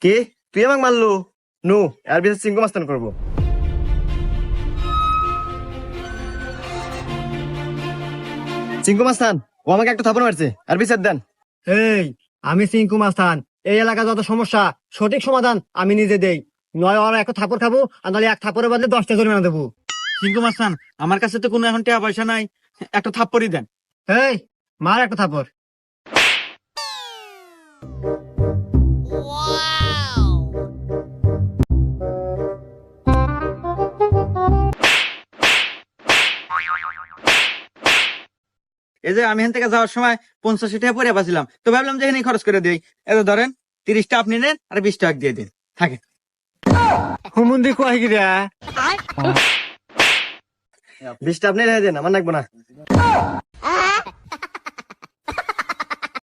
কে তুই আমাকে মারলো? নো, এর বিচার চিঙ্কু মাস্তান করবো। চিঙ্কু মাস্তান, ও আমাকে একটা থাপড় মারছে, আর বিচার দেন। এই, আমি সিংকু মাস্তান। এই এলাকা যত সমস্যা সঠিক সমাধান আমি নিজে দেই। নয় ওরা এক থাপড় খাবো, আর নাহলে এক থাপড়ের বদলে 10টা জরিমানা দেবো। সিংকু মাস্তান, আমার কাছে তো কোনো এখন টাকা পয়সা নাই, একটা থাপ্পড়ই দেন। এই, মার একটা থাপড়। এই যে আমি এখান থেকে যাওয়ার সময় 85 টাকা পরে পাচ্ছিলাম, তো ভাবলাম যে এখানে খরচ করে দিই। এত ধরেন 30টা আপনি নেন আর 20 টাকা দিয়ে দিন, থাকে। হুমুন্দি কয় গিরা? 20টা আপনি রেখে দেন, আমার লাগবে না।